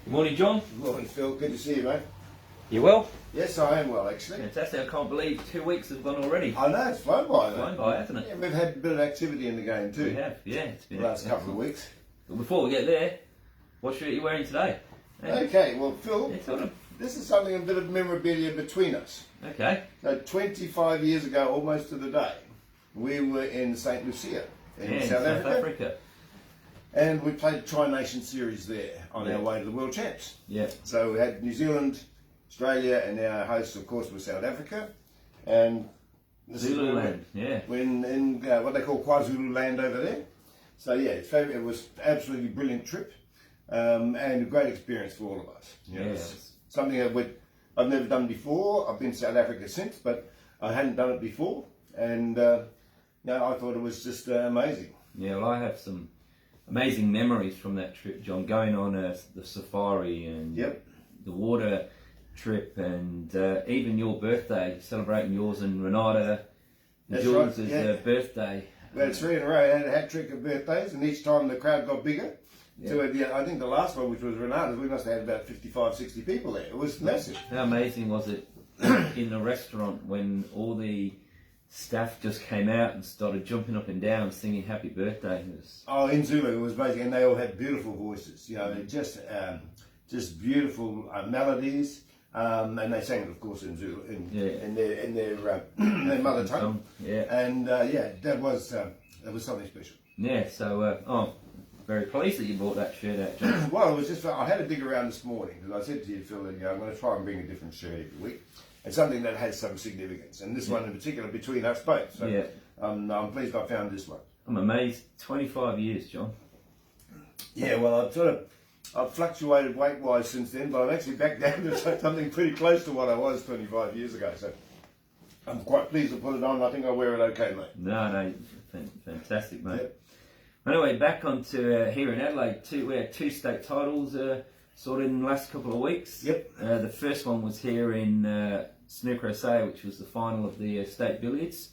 Good morning, John. Good morning, Phil. Good to see you, mate. You well? Yes, I am well, actually. Fantastic. I can't believe 2 weeks have gone already. I know, it's flown by, Flown by, hasn't it? Yeah, we've had a bit of activity in the game too. We have, yeah. It's been The last couple of weeks. But before we get there, what shirt are you wearing today? Okay, well, Phil, Yeah, sort of. this is something, a bit of memorabilia between us. Okay. So 25 years ago, almost to the day, we were in St. Lucia in South Africa. And we played the Tri-Nation Series there on our way to the World Champs. Yeah. So we had New Zealand, Australia, and our hosts, of course, were South Africa. And this Zululand, yeah. We're in what they call KwaZulu-Land over there. So yeah, it was absolutely brilliant trip and a great experience for all of us. You know, it's something I've never done before. I've been to South Africa since, but I hadn't done it before. And I thought it was just amazing. Yeah, well, I have some amazing memories from that trip, John, going on the safari and the water trip, and even your birthday, celebrating yours and Renata and Jules' birthday. We had 3 in a row. I had a hat trick of birthdays, and each time the crowd got bigger. Yeah. So I think the last one, which was Renata's, we must have had about 55, 60 people there. It was massive. How amazing was it in the restaurant when all the staff just came out and started jumping up and down singing happy birthday? In Zulu it was amazing, and they all had beautiful voices, just beautiful melodies, and they sang it, of course, in Zulu, in their mother tongue. And that was something special. Yeah, so very pleased that you brought that shirt out, John. Well, it was just, I had a dig around this morning, because I said to you, Phil, that I'm going to try and bring a different shirt every week. And something that has some significance, and this one in particular between us both. So I'm pleased I found this one. I'm amazed. 25 years, John. Yeah, well, I've fluctuated weight-wise since then, but I'm actually back down to something pretty close to what I was 25 years ago. So I'm quite pleased to put it on. I think I'll wear it okay, mate. No, fantastic, mate. Yep. Anyway, back onto here in Adelaide. We had 2 state titles sorted in the last couple of weeks. Yep. The first one was here in Snooker SA, which was the final of the state billiards.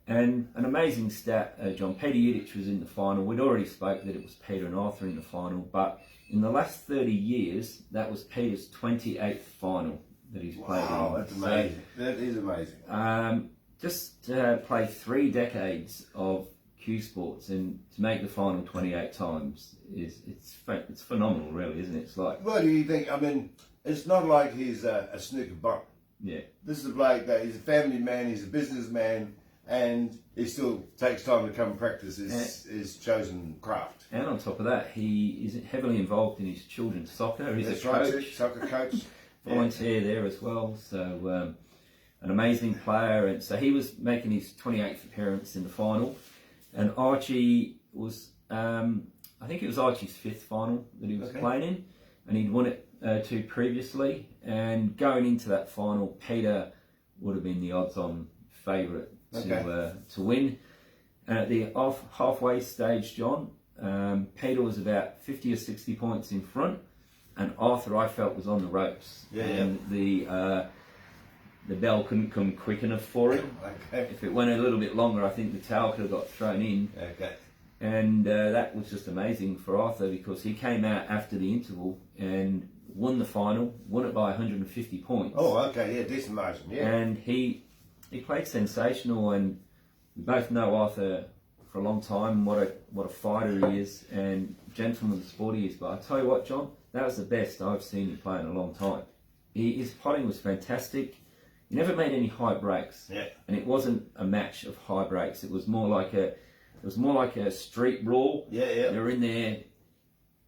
And an amazing stat, John. Peter Yudich was in the final. We'd already spoke that it was Peter and Arthur in the final, but in the last 30 years, that was Peter's 28th final that he's played in. Wow, that's amazing. That is amazing. Just played 3 decades of Cuesports, and to make the final 28 times it's phenomenal, really, isn't it? It's like, what do you think? I mean, it's not like he's a snooker bum. Yeah. This is a bloke that he's a family man, he's a businessman, and he still takes time to come and practice his chosen craft. And on top of that, he is heavily involved in his children's soccer. He's a coach, soccer coach, volunteer there as well. So an amazing player, and so he was making his 28th appearance in the final. And Archie was, I think it was Archie's 5th final that he was playing in, and he'd won it 2 previously. And going into that final, Peter would have been the odds-on favourite to win. And at the halfway stage, John, Peter was about 50 or 60 points in front, and Arthur, I felt, was on the ropes. The bell couldn't come quick enough for it. If it went a little bit longer, I think the towel could have got thrown in. And that was just amazing for Arthur, because he came out after the interval and won the final, won it by 150 points. Oh, okay, decent margin, And he played sensational, and we both know Arthur for a long time, what a fighter he is, and gentleman sport he is. But I tell you what, John, that was the best I've seen him play in a long time. His potting was fantastic. He never made any high breaks, and it wasn't a match of high breaks. It was more like a street brawl. They were in there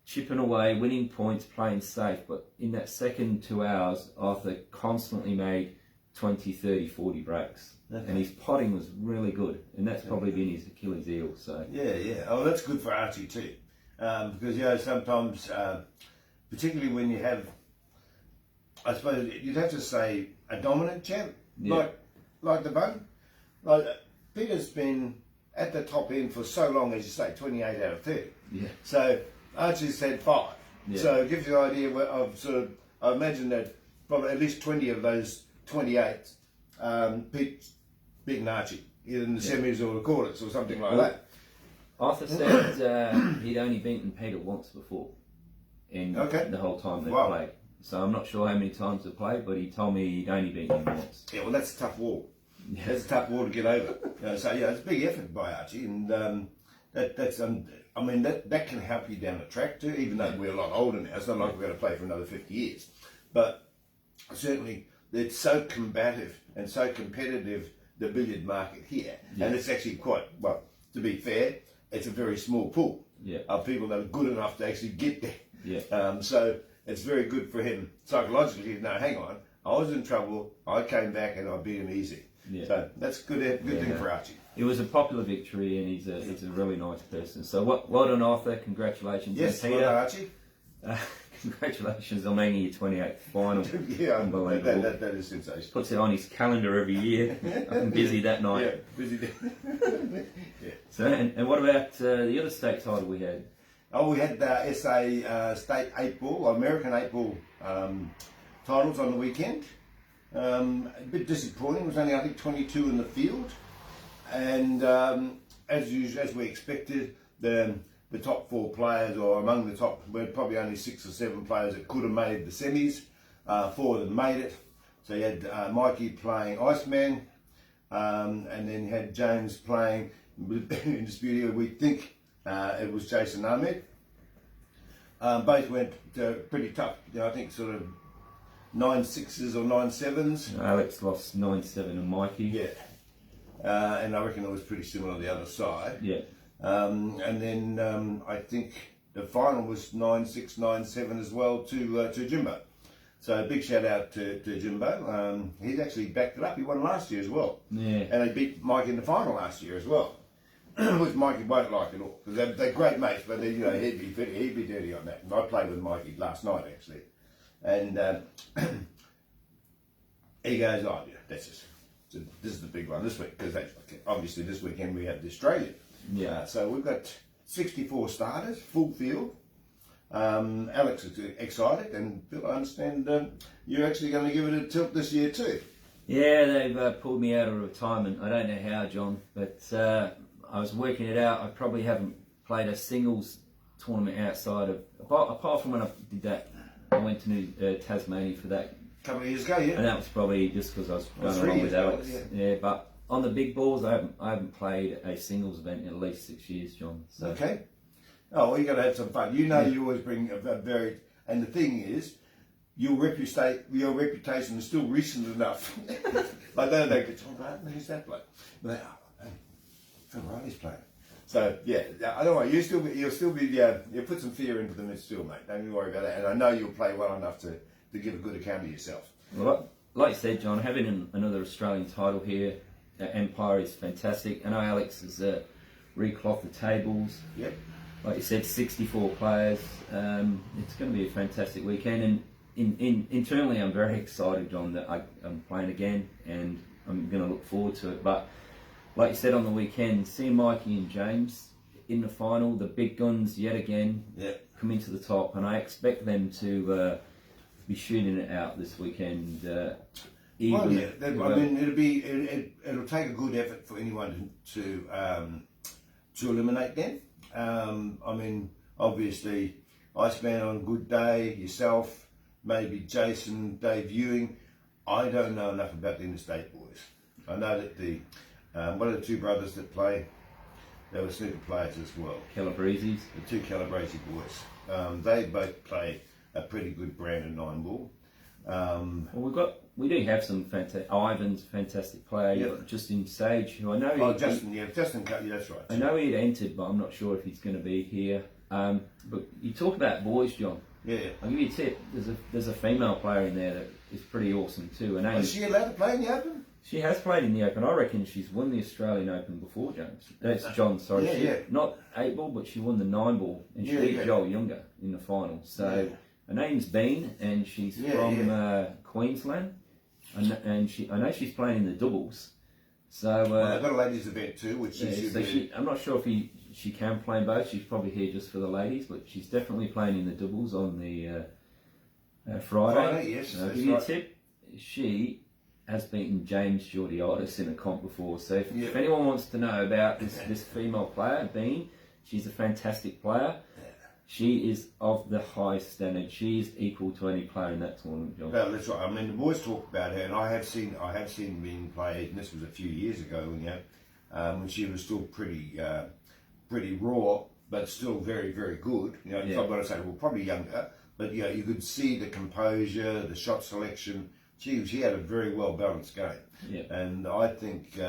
chipping away, winning points, playing safe. But in that second 2 hours, Arthur constantly made 20, 30, 40 breaks, and his potting was really good, and that's probably been his Achilles heel. So Oh, that's good for Archie too, because sometimes, particularly when you have, I suppose you'd have to say, a dominant champ, like the Bun. Like Peter's been at the top end for so long, as you say, 28 out of 30. So Archie's had 5. So it gives you an idea of I imagine that probably at least 20 of those 28 beaten Archie, either in the semis or the quarters or something like that. Arthur said he'd only beaten Peter once before. in Okay. the whole time they Wow. played. So I'm not sure how many times they played, but he told me he'd only beaten him once. Yeah, well, that's a tough wall. That's a tough wall to get over. So yeah, it's a big effort by Archie, and I mean that can help you down the track too. Even though we're a lot older now, it's not like we're going to play for another 50 years. But certainly, it's so combative and so competitive, the billiard market here, and it's actually quite well. To be fair, it's a very small pool of people that are good enough to actually get there. Yeah. So it's very good for him psychologically. No, hang on, I was in trouble. I came back and I beat him easy. Yeah. So that's good thing for Archie. It was a popular victory, and he's a really nice person. So well done, Arthur. Congratulations. Yes, Peter. well done, Archie. Congratulations on making your 28th final. Yeah, Unbelievable. that is sensational. Puts it on his calendar every year. I'm busy that night. Yeah, busy day. Yeah. So, and what about the other state title we had? Oh, we had the SA State 8 Ball, American 8 Ball titles on the weekend. A bit disappointing. It was only, I think, 22 in the field. And as we expected, the top 4 players, or among the top, were probably only 6 or 7 players that could have made the semis. 4 of them made it. So you had Mikey playing Iceman, and then you had James playing in dispute. We think it was Jason Ahmed. Both went pretty tough. I think sort of 9-6s or 9-7s. Alex lost 9-7 and Mikey. Yeah. And I reckon it was pretty similar on the other side. Yeah. And then I think the final was 9-6, 9-7 as well to Jimbo. So big shout out to Jimbo. He's actually backed it up. He won last year as well. Yeah. And he beat Mike in the final last year as well. Which Mikey won't like at all. Because they're great mates, but he'd be dirty on that. And I played with Mikey last night actually. And he goes, oh yeah, that's just, so this is the big one this week. Because obviously this weekend we have the Australian. Yeah. So we've got 64 starters, full field. Alex is excited, and Bill, I understand you're actually going to give it a tilt this year too. Yeah, they've pulled me out of retirement. I don't know how, John, but I was working it out. I probably haven't played a singles tournament outside of, apart from when I did that, I went to Tasmania for that. A couple of years ago, yeah. And that was probably just because I was going 3 along with years ago, Alex. yeah. Yeah, but on the big balls, I haven't played a singles event in at least 6 years, John. So. Okay. Oh, well, you got to have some fun. You know, you always bring a very, and the thing is, your reputation is still recent enough. Like they don't get, oh, Barton, who's that bloke? But they, oh, hey, Phil Reilly's playing. So yeah, I don't worry. You'll still be you put some fear into them still, mate. Don't you worry about that. And I know you'll play well enough to give a good account of yourself. Well, like you said, John, having another Australian title here at Empire is fantastic. I know Alex has reclothed the tables. Yep. Like you said, 64 players. It's going to be a fantastic weekend, and internally I'm very excited, John, that I'm playing again, and I'm going to look forward to it. But like you said on the weekend, seeing Mikey and James in the final, the big guns yet again, come into the top, and I expect them to be shooting it out this weekend. Well, yeah. I mean, it'll take a good effort for anyone to eliminate them. I mean, obviously, Iceman on a good day, yourself, maybe Jason, Dave Ewing. I don't know enough about the interstate boys. I know that one of the 2 brothers that play, they were snooker players as well. Calabrese's. The 2 Calabrese boys. They both play a pretty good brand of 9 ball. Well, we do have some fantastic. Ivan's a fantastic player. Yep. Justin Sage, who I know. Justin, that's right. I know he had entered, but I'm not sure if he's going to be here. But you talk about boys, John. Yeah. I'll give you a tip. There's a female player in there that is pretty awesome too. Her name Is she allowed to play in the Open? She has played in the Open. I reckon she's won the Australian Open before, James. That's John, sorry. Not 8 ball, but she won the 9 ball, and she beat Joel Younger in the final. So her name's Bean, and she's from Queensland, and I know she's playing in the doubles. So they've got a ladies event too, which she should be. I'm not sure if she can play in both. She's probably here just for the ladies, but she's definitely playing in the doubles on the Friday. Yes, I'll give you a tip. She has beaten James Georgiadis in a comp before. So if anyone wants to know about this female player, Bean, she's a fantastic player. She is of the highest standard. She is equal to any player in that tournament, John. Well, that's right. I mean, the boys talk about her, and I have seen being played. And this was a few years ago, when she was still pretty raw, but still very, very good. I've got to say, well, probably younger, but you could see the composure, the shot selection. She had a very well balanced game. Yeah. And I think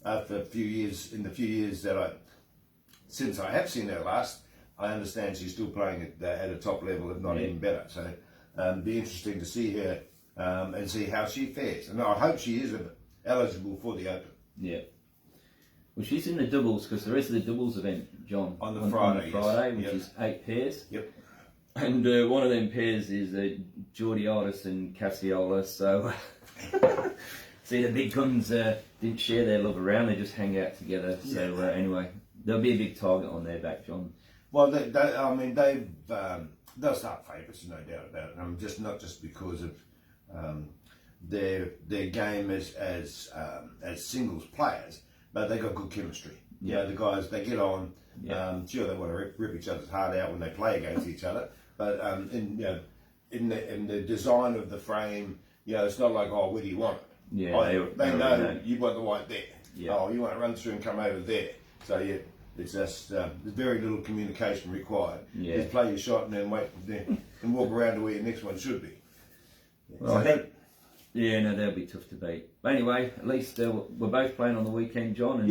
after the few years since I have seen her last, I understand she's still playing at a top level, if not even better. So be interesting to see her and see how she fares. And I hope she is eligible for the Open. Yeah. Well, she's in the doubles because there is the doubles event, John, on the Friday, which is 8 pairs. Yep. And one of them pairs is Georgiadis and Cassiola. So see, the big guns didn't share their love around; they just hang out together. So anyway, there'll be a big target on their back, John. Well, they'll start favourites, no doubt about it. Not just because of their game as singles players, but they got good chemistry. Yeah, the guys, they get on. Yeah. Sure, they want to rip each other's heart out when they play against each other, but in the design of the frame, it's not like, oh, where do you want it? Yeah, they know you want the white there. Yeah. Oh, you want to run through and come over there. So it's just there's very little communication required. Yeah. Just play your shot and then wait and walk around to where your next one should be. Well, I think. Yeah, no, they'll be tough to beat. But anyway, at least we're both playing on the weekend, John, and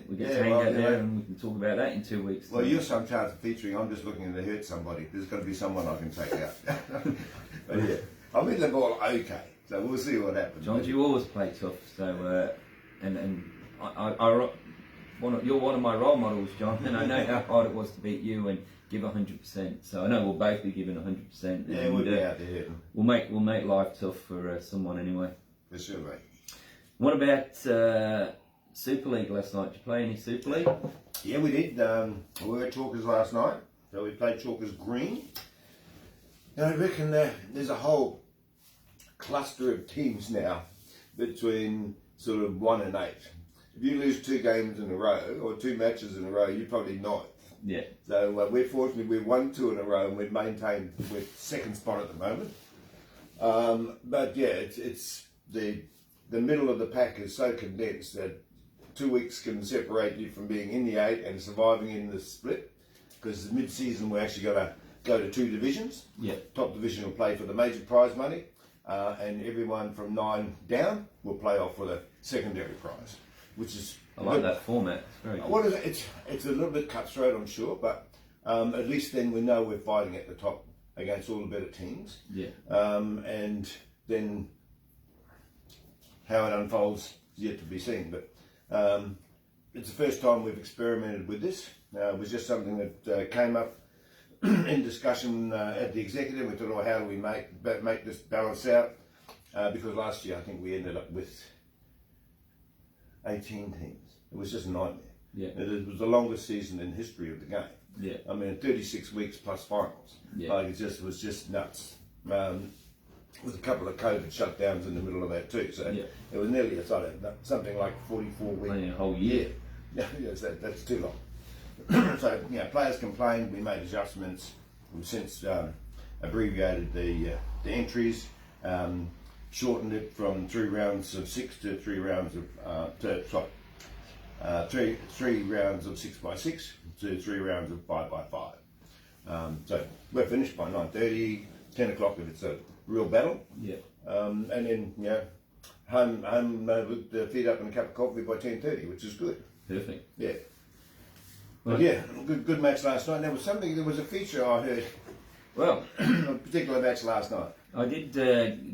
we get to hang out there and we can talk about that in 2 weeks. Well, you're some chance of featuring. I'm just looking to hurt somebody. There's got to be someone I can take out. But yeah, I'm in the ball okay, so we'll see what happens. John, you always play tough, so you're one of my role models, John, and I know how hard it was to beat you and give 100%. So I know we'll both be giving 100%. Yeah, and, we'll be out there. We'll make life tough for someone anyway. For sure, mate. What about Super League last night? Did you play any Super League? Yeah, we did. We were at Chalkers last night, so we played Chalkers Green. I reckon there's a whole cluster of teams now between sort of 1 and 8. If you lose 2 games in a row or 2 matches in a row, you're probably 9th. Yeah. So we're fortunate we've won 2 in a row and we've maintained with 2nd spot at the moment. But yeah, it's the middle of the pack is so condensed that 2 weeks can separate you from being in the 8 and surviving in the split. Because mid-season we're actually going to go to 2 divisions. Yeah. Top division will play for the major prize money, and everyone from 9 down will play off with a secondary prize, which is. I like that format. It's very good. What is it? It's a little bit cutthroat, I'm sure, but at least then we know we're fighting at the top against all the better teams. Yeah. And then how it unfolds is yet to be seen. But it's the first time we've experimented with this. It was just something that came up in discussion at the executive. We thought, oh, how do we make this balance out? Because last year I think we ended up with 18 teams. It was just a nightmare. Yeah. It was the longest season in history of the game. Yeah. I mean, 36 weeks plus finals. Yeah. Like it was just nuts. With a couple of COVID shutdowns in the middle of that too. So it was nearly something like 44 weeks. Playing a whole year. Yeah, yes, that's too long. So players complained. We made adjustments. We've since abbreviated the entries, shortened it from 3 rounds of 6 to 3 rounds of 3 rounds of 6 by 6 to 3 rounds of 5 by 5. So we're finished by 9:30, 10 o'clock if it's a real battle. Yeah. And then home with the feet up and a cup of coffee by 10:30, which is good. Perfect. Yeah. But yeah, good match last night. There was a feature I heard. Well, a particular match last night. I did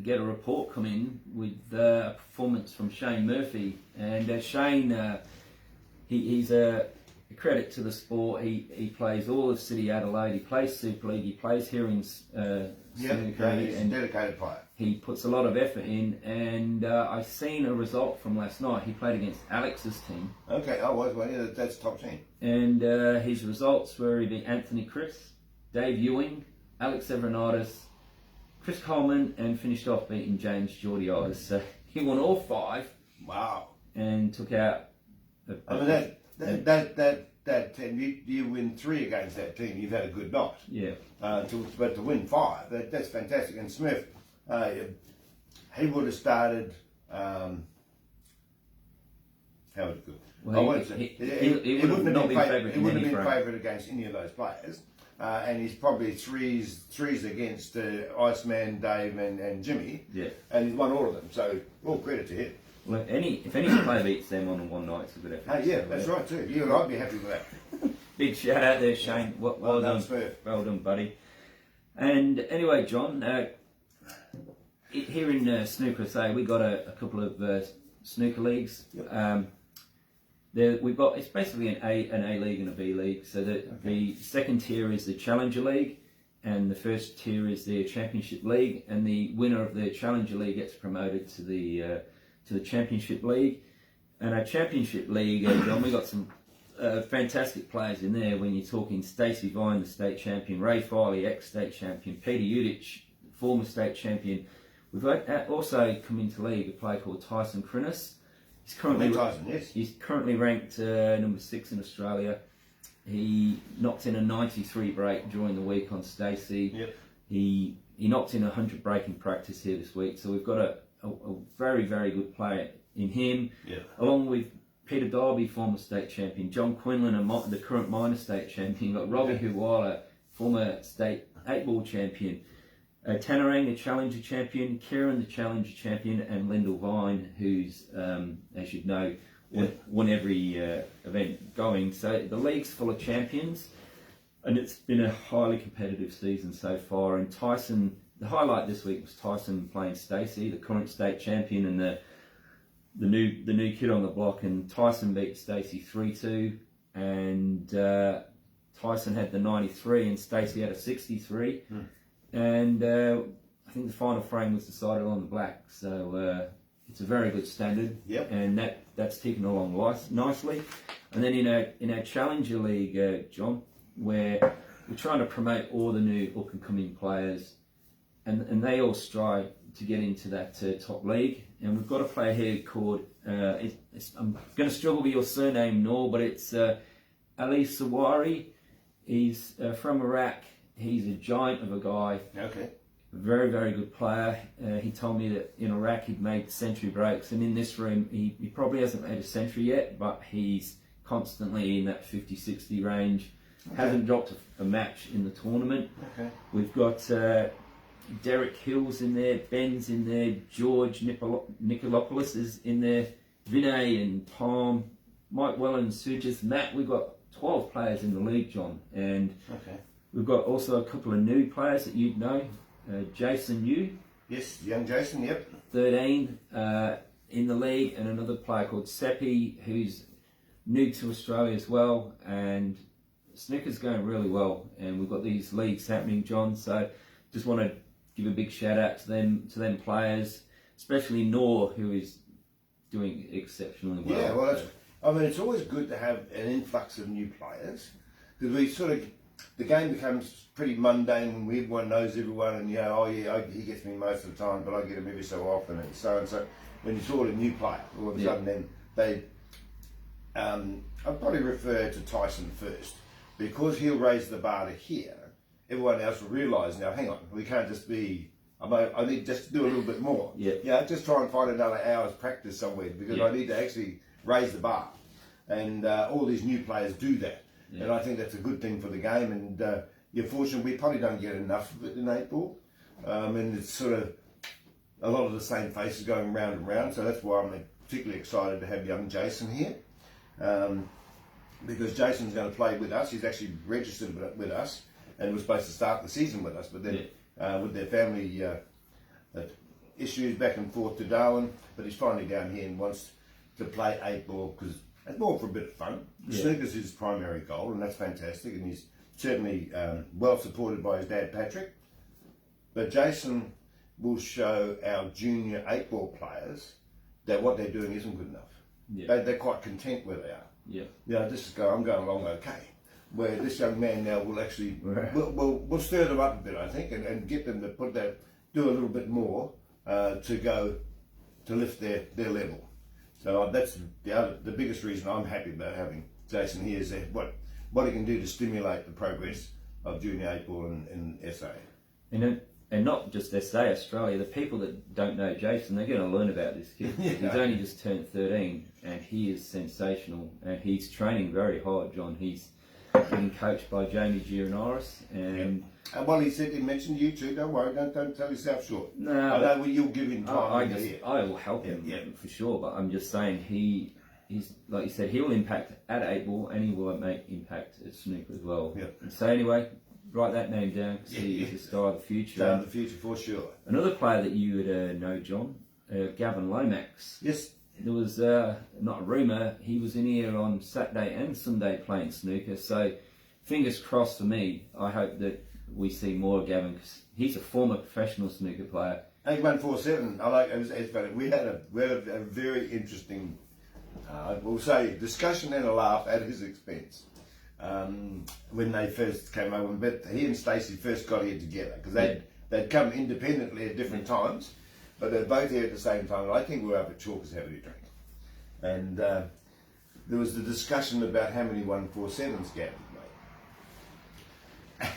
get a report come in with a performance from Shane Murphy, and Shane, he's a credit to the sport. He plays all of City Adelaide. He plays Super League. He plays here in he's a dedicated player. He puts a lot of effort in, and I seen a result from last night. He played against Alex's team. Okay, that's top team. And his results were he beat Anthony Chris, Dave Ewing, Alex Everonitis, Chris Coleman, and finished off beating James Georgiadis. So he won all 5. Wow. And took out. That that team, you win 3 against that team, you've had a good night. Yeah. But to win 5, that's fantastic. And Smith, he would have started. How would it go? Well, he wouldn't have been favourite. He wouldn't have been favourite against any of those players. And he's probably threes against Iceman, Dave, and Jimmy. Yeah. And he's won all of them. So all credit to him. Well, if any player beats them on one night, it's a good effort. Yeah, that's right too. You and I'd be happy with that. Big shout out there, Shane. Well done, well done, buddy. And anyway, John, here in Snooker SA, we got a couple of snooker leagues. Yep. We've got, it's basically an A league and a B league. So the second tier is the Challenger League, and the first tier is the Championship League, and the winner of the Challenger League gets promoted to the Championship League. And our Championship League, John, we got some fantastic players in there. When you're talking Stacey Vine, the state champion, Ray Reilly, ex-state champion, Peter Udich, former state champion. We've also come into league a player called Tyson Crinus. He's currently ranked number 6 in Australia. He knocked in a 93 break during the week on Stacey. Yep. He knocked in a 100 break in practice here this week. So we've got a very, very good player in him. Yep. Along with Peter Darby, former state champion, John Quinlan, the current minor state champion. You've got Robbie Huwala, former state 8-ball champion. Tanarang, the Challenger champion, Kieran, the Challenger champion, and Lyndall Vine, who's, as you know, won every event going. So the league's full of champions, and it's been a highly competitive season so far. And Tyson, the highlight this week was Tyson playing Stacey, the current state champion, and the new kid on the block. And Tyson beat Stacey 3-2, and Tyson had the 93, and Stacey had a 63. And I think the final frame was decided on the black, so it's a very good standard. Yep. And that's ticking along nicely. And then in our Challenger League, John, where we're trying to promote all the new up and coming players, and they all strive to get into that top league. And we've got a player here called I'm going to struggle with your surname, Noor, but it's Ali Sawari. He's from Iraq. He's a giant of a guy. Okay. Very, very good player. He told me that in Iraq he'd made century breaks, and in this room he probably hasn't made a century yet, but he's constantly in that 50-60 range. Okay. Hasn't dropped a match in the tournament. Okay. We've got Derek Hills in there, Ben's in there, George Nicolopoulos is in there, Vinay and Palm, Mike Wellen, Sujas, Matt. We've got 12 players in the league, John, and okay. We've got also a couple of new players that you'd know. Jason Yu. Yes, young Jason, yep. 13 in the league, and another player called Seppi, who's new to Australia as well. And snooker's going really well, and we've got these leagues happening, John. So just want to give a big shout out to them players, especially Noor, who is doing exceptionally well. Yeah, well, it's always good to have an influx of new players, because the game becomes pretty mundane when everyone knows everyone, and he gets me most of the time, but I get him every so often, and so. When you saw a new player, all of a sudden, then they, I'd probably refer to Tyson first, because he'll raise the bar to here. Everyone else will realise now. Hang on, we can't just be. I need just to do a little bit more. Yeah. Just try and find another hour's practice somewhere, because I need to actually raise the bar, and all these new players do that. Yeah. And I think that's a good thing for the game, and you're fortunate we probably don't get enough of it in 8-ball, and it's sort of a lot of the same faces going round and round, so that's why I'm particularly excited to have young Jason here, because Jason's going to play with us. He's actually registered with us and was supposed to start the season with us, but then with their family issues back and forth to Darwin, but he's finally down here and wants to play 8-ball because it's more for a bit of fun. Snooker's his primary goal, and that's fantastic, and he's certainly well supported by his dad, Patrick. But Jason will show our junior 8-ball players that what they're doing isn't good enough. Yeah. They're quite content where they are. Yeah. I'm going along okay. Where this young man now will actually, we'll stir them up a bit, I think, and get them to do a little bit more to lift their level. So that's the biggest reason I'm happy about having Jason here is that what he can do to stimulate the progress of junior 8 ball in SA. And not just SA, Australia, the people that don't know Jason, they're going to learn about this kid. Yeah. He's only just turned 13 and he is sensational and he's training very hard, John. He's being coached by Jamie Giornaris and... And while he mentioned you too, don't worry, don't sell yourself short. No, I know you'll give him time. I will help him for sure, but I'm just saying he's, like you said, he will impact at 8 ball and he will make impact at snooker as well. Yeah. And so anyway, write that name down because he's the star of the future. Star of the future for sure. Another player that you would know, John, Gavin Lomax. Yes. There was not a rumour, he was in here on Saturday and Sunday playing snooker, so fingers crossed for me. I hope that we see more of Gavin because he's a former professional snooker player. 8147. I like it's funny. We had a very interesting, we'll say, discussion and a laugh at his expense when they first came over. But he and Stacey first got here together because they'd come independently at different times, but they're both here at the same time. And I think we were up at Chalkers having a drink, and there was the discussion about how many 147s Gavin made.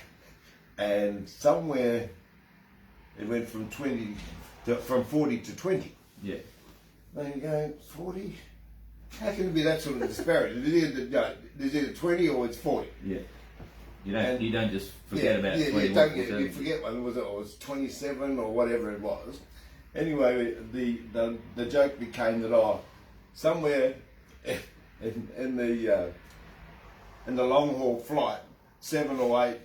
And somewhere it went from 40 to 20. Yeah. Then you go 40. How can it be that sort of disparity? There's either 20 or it's 40. Yeah. You don't just forget about 21. You forget one. Was it? Or it was 27 or whatever it was. Anyway, the joke became that somewhere in the long haul flight, 7 or 8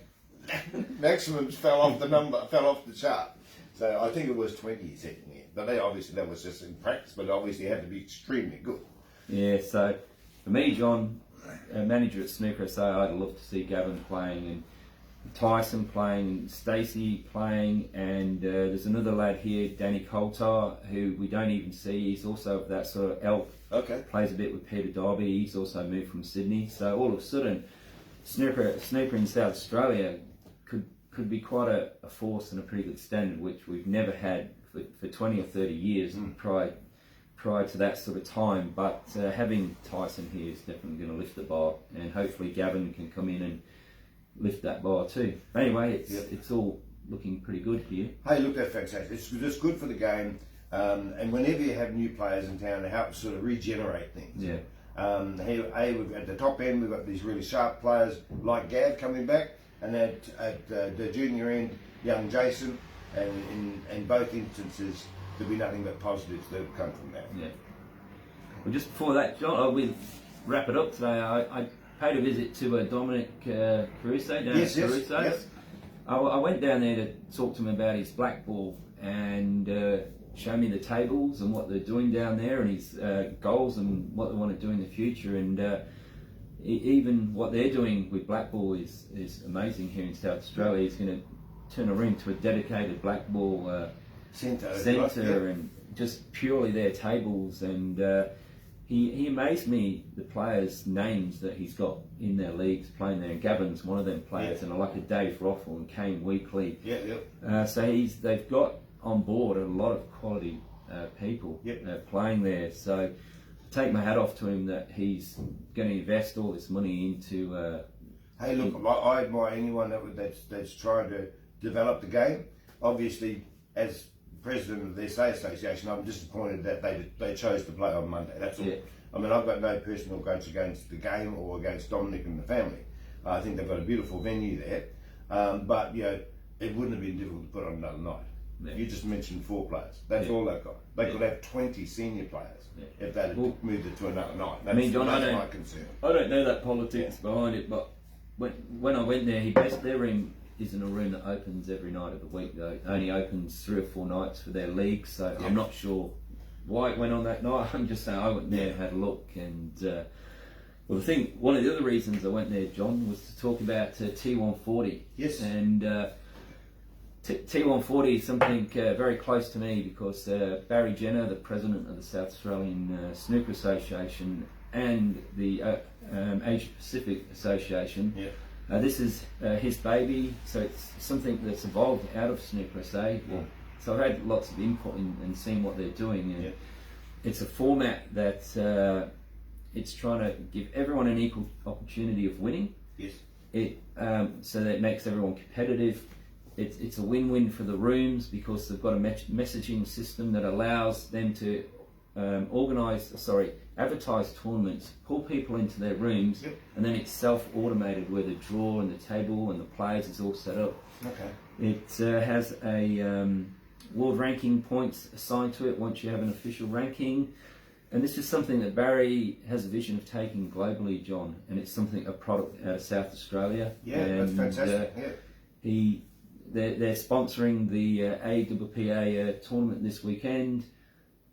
maximums fell off the chart. So I think it was 20 he said in the end. But that was just in practice, but obviously had to be extremely good. Yeah, so for me, John, manager at Snooker SA, I'd love to see Gavin playing and Tyson playing and Stacey playing, and there's another lad here, Danny Coulter, who we don't even see. He's also of that sort of elk. Okay. Plays a bit with Peter Darby. He's also moved from Sydney. So all of a sudden, snooker in South Australia could be quite a force and a pretty good standard, which we've never had for 20 or 30 years prior to that sort of time. But having Tyson here is definitely going to lift the bar, and hopefully Gavin can come in and lift that bar too. Anyway, it's all looking pretty good here. Hey, look, that's fantastic. It's just good for the game, and whenever you have new players in town, it helps sort of regenerate things. Yeah. At the top end, we've got these really sharp players like Gav coming back, and at the junior end, young Jason, and in both instances, there'll be nothing but positives that have come from that. Yeah. Well, just before that, John, we'll wrap it up today. I paid a visit to Dominic Caruso down at Caruso's. Yes. I went down there to talk to him about his black ball and show me the tables and what they're doing down there and his goals and what they want to do in the future. And even what they're doing with black ball is amazing here in South Australia. He's going to turn a room to a dedicated black ball centre and just purely their tables. And he amazed me, the players' names that he's got in their leagues playing there. Gavin's one of them players, and I like a Dave Roffel and Kane Weekly. So they've got on board a lot of quality people playing there. So take my hat off to him that he's going to invest all this money into. Hey, look, I admire anyone that's trying to develop the game. Obviously, as president of the SA Association, I'm disappointed that they chose to play on Monday. That's all. Yeah. I mean, I've got no personal grudge against the game or against Dominic and the family. I think they've got a beautiful venue there, but it wouldn't have been difficult to put on another night. Yeah. You just mentioned 4 players. That's all they've got. They could have 20 senior players if they had moved it to another night. That's, John, that's my concern. I don't know that politics behind it, but when I went there, their room isn't a room that opens every night of the week. Though it only opens 3 or 4 nights for their league. So I'm not sure why it went on that night. I'm just saying I went there and had a look. And well, one of the other reasons I went there, John, was to talk about T140. Yes. And T140 is something very close to me because Barry Jenner, the president of the South Australian Snooker Association and the Asia Pacific Association, this is his baby, so it's something that's evolved out of Snooker SA. So I've had lots of input and seen what they're doing. And it's a format that it's trying to give everyone an equal opportunity of winning. Yes. So that it makes everyone competitive. It's a win-win for the rooms because they've got a messaging system that allows them to advertise tournaments, pull people into their rooms, yep. and then it's self-automated where the draw and the table and the players is all set up. Okay. It has a world ranking points assigned to it once you have an official ranking. And this is something that Barry has a vision of taking globally, John, and it's something, a product out of South Australia. Yeah, and, that's fantastic. They're sponsoring the AWPA tournament this weekend,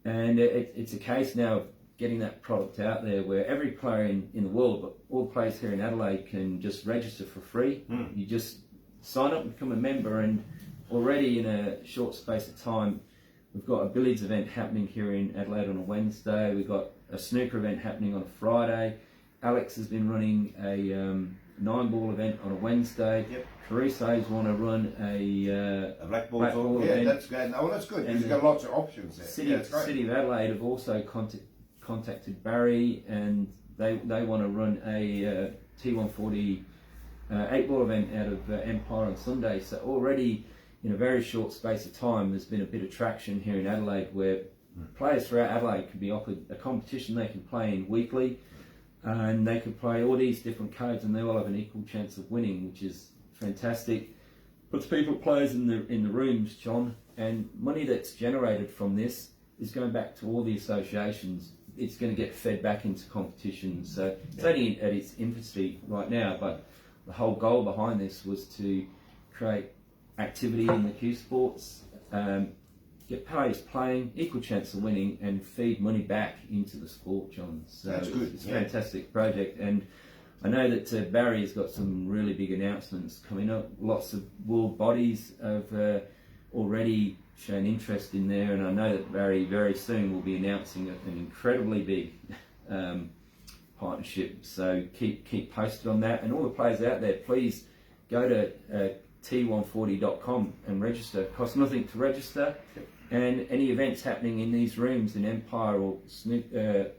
and it's a case now of getting that product out there where every player in the world, but all the players here in Adelaide can just register for free. You just sign up and become a member, and already in a short space of time, we've got a billiards event happening here in Adelaide on a Wednesday. We've got a snooker event happening on a Friday. Alex has been running a 9-ball event on a Wednesday. Yep. Caruso's want to run a black ball event. Yeah, that's good. Oh, well, that's good. You've got lots of options there. City of Adelaide have also contacted Barry, and they want to run a T140 8-ball event out of Empire on Sunday. So already, in a very short space of time, there's been a bit of traction here in Adelaide where players throughout Adelaide can be offered a competition they can play in weekly, and they can play all these different codes, and they all have an equal chance of winning, which is fantastic. Puts players in the rooms, John, and money that's generated from this is going back to all the associations. It's going to get fed back into competitions. So it's only at its infancy right now, but the whole goal behind this was to create activity in the Cuesports, get players playing, equal chance of winning, and feed money back into the sport, John. So that's good. It's a fantastic project, and I know that Barry has got some really big announcements coming up. Lots of world bodies have already shown interest in there, and I know that Barry very soon will be announcing an incredibly big partnership. So keep posted on that, and all the players out there, please go to t140.com and register. It costs nothing to register, and any events happening in these rooms in Empire or Snooker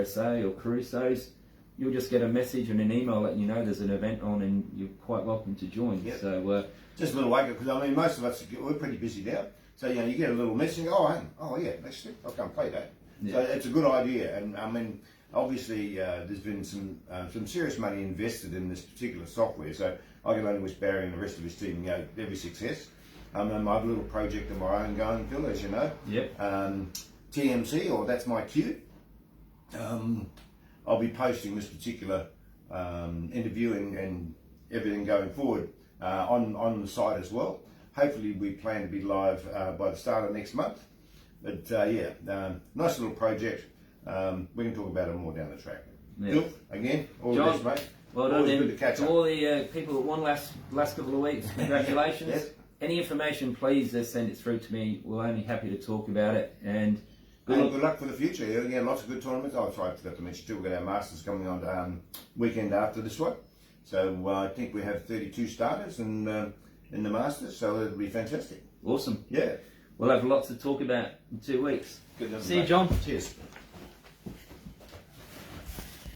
SA or Caruso's, you'll just get a message and an email letting you know there's an event on, and you're quite welcome to join. Yep. So just a little wake up, because I mean most of us, we're pretty busy now, so you know you get a little message, oh yeah, next week I'll come play that. Yeah. So it's a good idea, and I mean obviously there's been some serious money invested in this particular software, so I can only wish Barry and the rest of his team every success. And I have a little project of my own going, Phil, as you know. Yep. TMC, or That's My Cue. I'll be posting this particular interview and everything going forward on the site as well. Hopefully we plan to be live by the start of next month. But nice little project. We can talk about it more down the track. Yeah. Phil, again, all John, the best, mate. Well done. Always good to catch up. All the people that won last couple of weeks, congratulations. Yes. Any information, please send it through to me. We're only happy to talk about it. And good luck for the future. Again, lots of good tournaments. Oh, sorry, I forgot to mention too, we've got our Masters coming on weekend after this one. So I think we have 32 starters in the Masters, so it'll be fantastic. Awesome. Yeah. We'll have lots to talk about in 2 weeks. Good. See you, John. Cheers.